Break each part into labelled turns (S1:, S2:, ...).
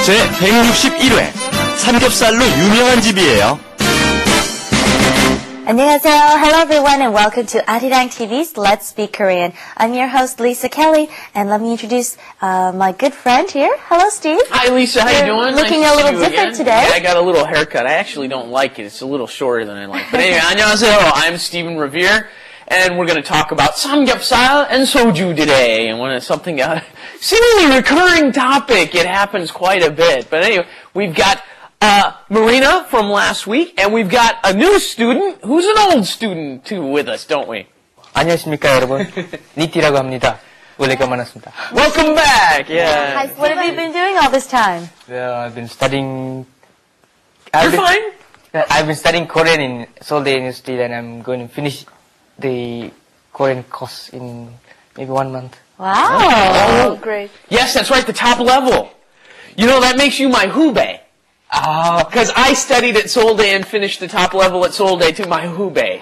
S1: 제 161회 삼겹살로 유명한 집이에요.
S2: 안녕하세요. Hello everyone and welcome to Arirang TV's Let's Speak Korean. I'm your host Lisa Kelly and let me introduce my good friend here. Hello Steve.
S3: Hi Lisa, how you doing?
S2: Looking
S3: nice
S2: a little
S3: different
S2: today.
S3: Yeah, I got a little haircut. I actually don't like it. It's a little shorter than I like. But anyway, 안녕하세요. I'm Stephen Revere and we're going to talk about samgyeopsal and soju today. And when it's something seemingly recurring topic, it happens quite a bit. But anyway, we've got Marina from last week, and we've got a new student who's an old student too with us, don't we?
S4: 안녕하십니까 여러분. 니티라고 합니다. 오래가 많았습니다.
S3: Welcome back. Yeah.
S2: Hi, what have you been doing all this time?
S4: Well, I've been studying.
S3: You're fine.
S4: I've been studying Korean in Seoul University, and I'm going to finish the Korean course in maybe 1 month.
S2: Wow.
S3: Oh,
S2: great.
S3: Yes, that's right. The top level. You know that makes you my hubei. Because I studied at Seouldae and finished the top level at Seouldae to my hubei.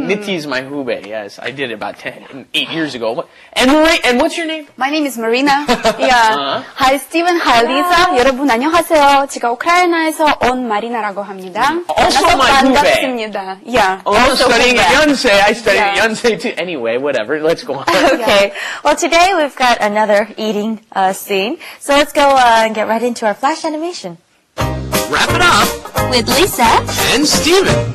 S3: Niti is my hubei. Yes, I did it about 8 years ago. And what's your name?
S5: My name is Marina. Yeah. Hi, Steven. Hi, Lisa. 여러분 안녕하세요. 제가 우크라이나에서 온 마리나라고 합니다.
S3: Also my hubei.
S5: 반갑습니다. Yeah.
S3: Also studying at Yonsei. I studied at Yonsei too. Anyway, whatever. Let's go on.
S2: Okay. Well, today we've got another eating scene. So let's go and get right into our flash animation.
S1: Wrap it up
S2: With Lisa
S1: and Steven.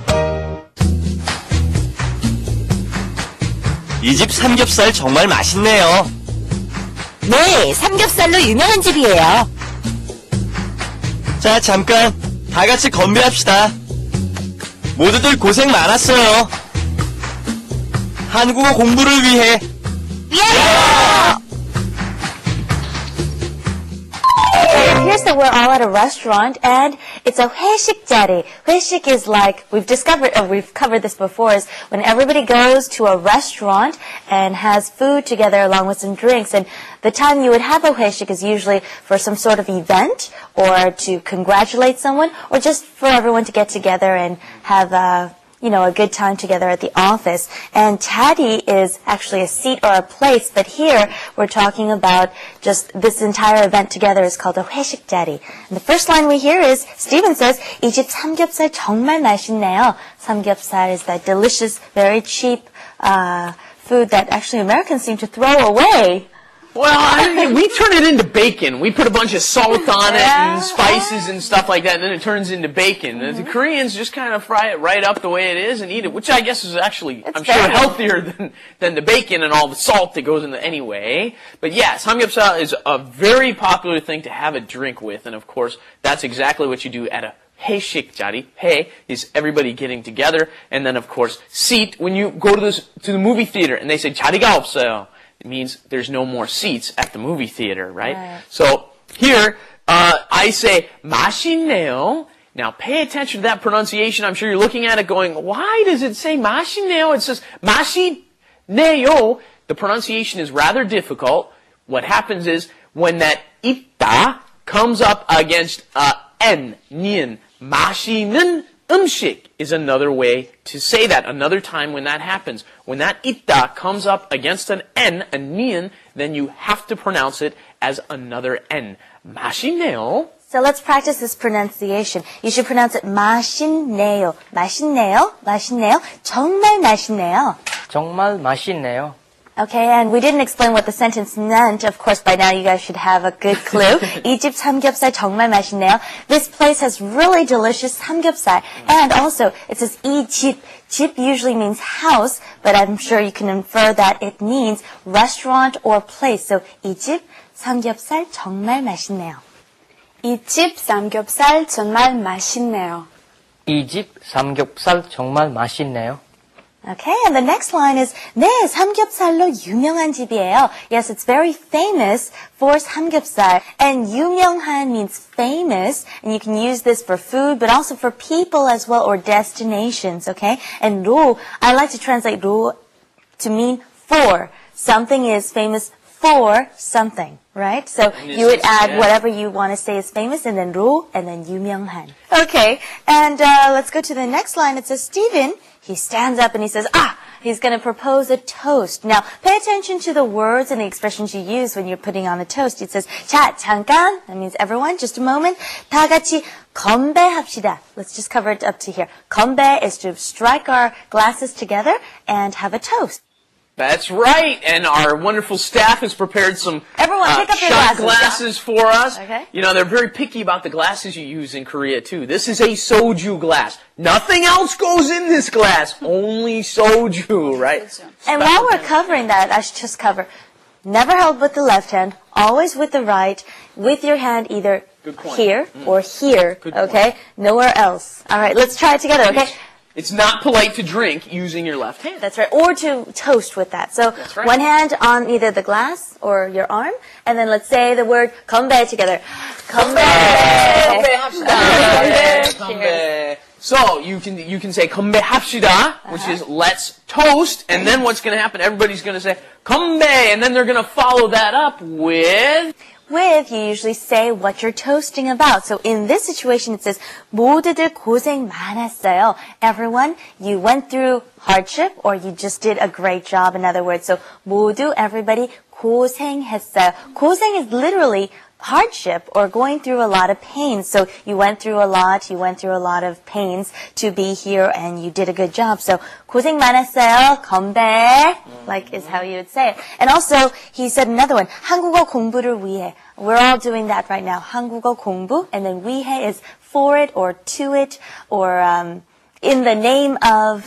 S1: 이 집 삼겹살 정말 맛있네요.
S2: 네, 삼겹살로 유명한 집이에요.
S1: 자, 잠깐 다 같이 건배합시다. 모두들 고생 많았어요. 한국어 공부를 위해.
S2: It appears that we're all at a restaurant and it's a 회식 자리. 회식 is like, we've covered this before, is when everybody goes to a restaurant and has food together along with some drinks. And the time you would have a 회식 is usually for some sort of event or to congratulate someone or just for everyone to get together and have a good time together at the office. And 자리 is actually a seat or a place, but here we're talking about just this entire event together is called a 회식 자리. And the first line we hear is, Steven says, 이 집 삼겹살 정말 맛있네요. Samgyeopsal is that delicious, very cheap food that actually Americans seem to throw away.
S3: Well, we turn it into bacon. We put a bunch of salt on it and spices and stuff like that, and then it turns into bacon. The Koreans just kind of fry it right up the way it is and eat it, which I guess is actually, I'm sure, healthier than the bacon and all the salt that goes in it anyway. But yeah, samgyeopsal is a very popular thing to have a drink with, and of course, that's exactly what you do at a 회식 자리. 회 is everybody getting together, and then of course, seat, when you go to the movie theater and they say 자리가 없어요. It means there's no more seats at the movie theater, right? So here, I say 맛있네요. Now pay attention to that pronunciation. I'm sure you're looking at it going, why does it say 맛있네요? It says 맛있네요. The pronunciation is rather difficult. What happens is when that 있다 comes up against N, 니은, 맛있는 음식 is another way to say that. Another time when that happens. When that 있다 comes up against an N, a nian, then you have to pronounce it as another N. 맛있네요.
S2: So let's practice this pronunciation. You should pronounce it 맛있네요. 맛있네요. 맛있네요. 정말 맛있네요.
S4: 정말 맛있네요.
S2: Okay, and we didn't explain what the sentence meant. Of course, by now you guys should have a good clue. 이 집 삼겹살 정말 맛있네요. This place has really delicious 삼겹살. And also, it says 이 집. 집 usually means house, but I'm sure you can infer that it means restaurant or place. So 이 집 삼겹살 정말 맛있네요.
S5: 이 집 삼겹살 정말 맛있네요.
S4: 이 집 삼겹살 정말 맛있네요.
S2: Okay, and the next line is 네, 삼겹살로 유명한 집이에요. Yes, it's very famous for 삼겹살. And 유명한 means famous, and you can use this for food, but also for people as well, or destinations, okay? And 로, I like to translate 로 to mean for. Something is famous for something, right? So you would add whatever you want to say is famous, and then 로, and then 유명한. Okay, and let's go to the next line. It says, Steven, he stands up and he says, he's going to propose a toast. Now, pay attention to the words and the expressions you use when you're putting on the toast. It says, 자, 잠깐. That means everyone, just a moment. 다 같이 건배합시다. Let's just cover it up to here. 건배 is to strike our glasses together and have a toast.
S3: That's right, and our wonderful staff has prepared some
S2: Everyone, pick up your
S3: shot
S2: glasses,
S3: glasses for us.
S2: Okay.
S3: You know, they're very picky about the glasses you use in Korea, too. This is a soju glass. Nothing else goes in this glass, only soju, right?
S2: And while we're covering that, I should just cover, never held with the left hand, always with the right, with your hand either
S3: Good point.
S2: here or here,
S3: Good point.
S2: okay? Nowhere else. All right, let's try it together, okay?
S3: It's not polite to drink using your left hand.
S2: That's right. Or to toast with that. So
S3: That's right.
S2: one hand on either the glass or your arm, and then let's say the word 건배 together. 건배.
S3: 건배. So you can say 건배합시다, which is let's toast, and then what's going to happen? Everybody's going to say 건배, and then they're going to follow that up with.
S2: With, you usually say what you're toasting about. So in this situation, it says, 모두들 고생 많았어요. Everyone, you went through hardship or you just did a great job, in other words. So 모두, everybody, 고생했어요. 고생 is literally hardship or going through a lot of pain. So you went through a lot of pains to be here and you did a good job. So 고생 많았어요. 건배, like is how you would say it. And also, he said another one, 한국어 공부를 위해. We're all doing that right now. 한국어 공부, and then 위해 is for it or to it or in the name of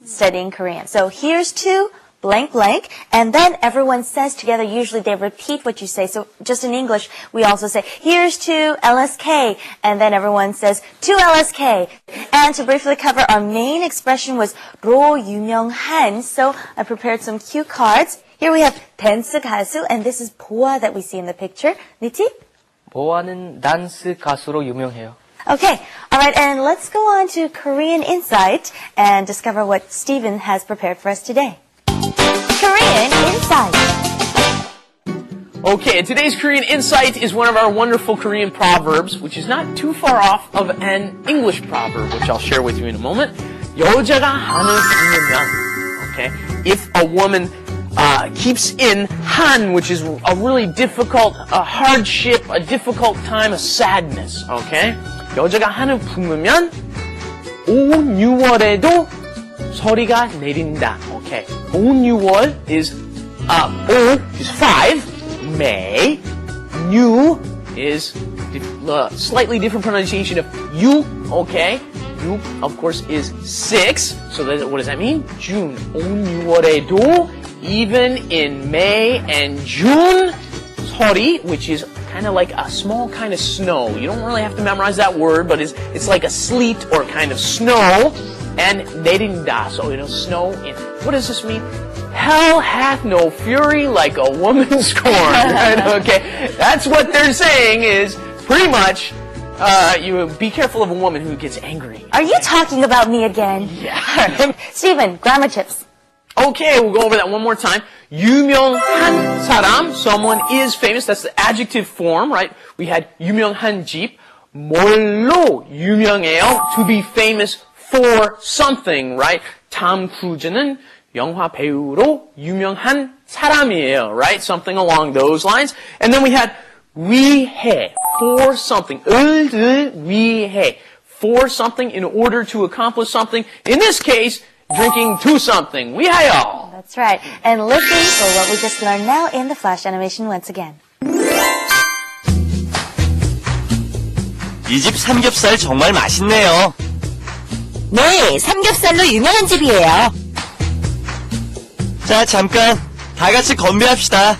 S2: studying Korean. So here's to blank blank, and then everyone says together, usually they repeat what you say. So just in English, we also say, here's to LSK, and then everyone says, to LSK. And to briefly cover, our main expression was 로 유명한. So I prepared some cue cards. Here we have 댄스 가수, and this is 보아 that we see in the picture. 니티?
S4: 보아는 댄스 가수로 유명해요.
S2: Okay, all right, and let's go on to Korean Insight and discover what Stephen has prepared for us today. Korean Insight.
S3: Okay, today's Korean Insight is one of our wonderful Korean proverbs, which is not too far off of an English proverb, which I'll share with you in a moment. 여자가 한을 품으면, okay, if a woman keeps in han, which is a really difficult, a hardship, a difficult time, a sadness, okay? 여자가 한을 품으면 5, 6월에도 서리가 내린다. Okay. 5, 6월 is 5 is 5. May. New is slightly different pronunciation of you. Okay. You, of course, is 6. So what does that mean? June. 5, 6월에도 even in May and June, 서리, which is kind of like a small kind of snow. You don't really have to memorize that word, but it's like a sleet or kind of snow. And 내린다, so it'll snow in. What does this mean? Hell hath no fury like a woman scorned. Right? Okay, that's what they're saying is pretty much, you be careful of a woman who gets angry.
S2: Are you talking about me again?
S3: Yeah.
S2: Stephen, grammar tips.
S3: Okay, we'll go over that one more time. 유명한 사람, someone is famous. That's the adjective form, right? We had 유명한 집. 뭘로 유명해요? To be famous for something, right? 탐 크루즈는 영화 배우로 유명한 사람이에요, right? Something along those lines. And then we had 위해, for something. 을을 위해, for something, in order to accomplish something. In this case, drinking to something. 위하여.
S2: That's right. And listen for what we just learned now in the flash animation once again.
S1: 이 집 삼겹살 정말 맛있네요.
S6: 네, 삼겹살로 유명한 집이에요.
S1: 자, 잠깐. 다 같이 건배합시다.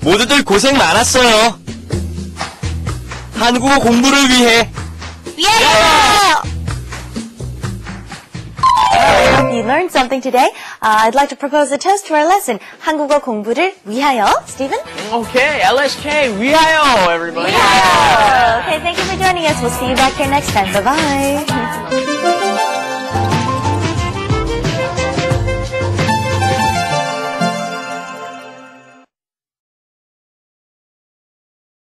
S1: 모두들 고생 많았어요. 한국어 공부를 위해.
S6: 위하여!
S2: I hope you learned something today. I'd like to propose a toast to our lesson. 한국어 공부를 위하여. Stephen?
S3: Okay, LSK, 위하여, everybody.
S2: Okay, thank you for joining us. We'll see you back here next time. Bye-bye.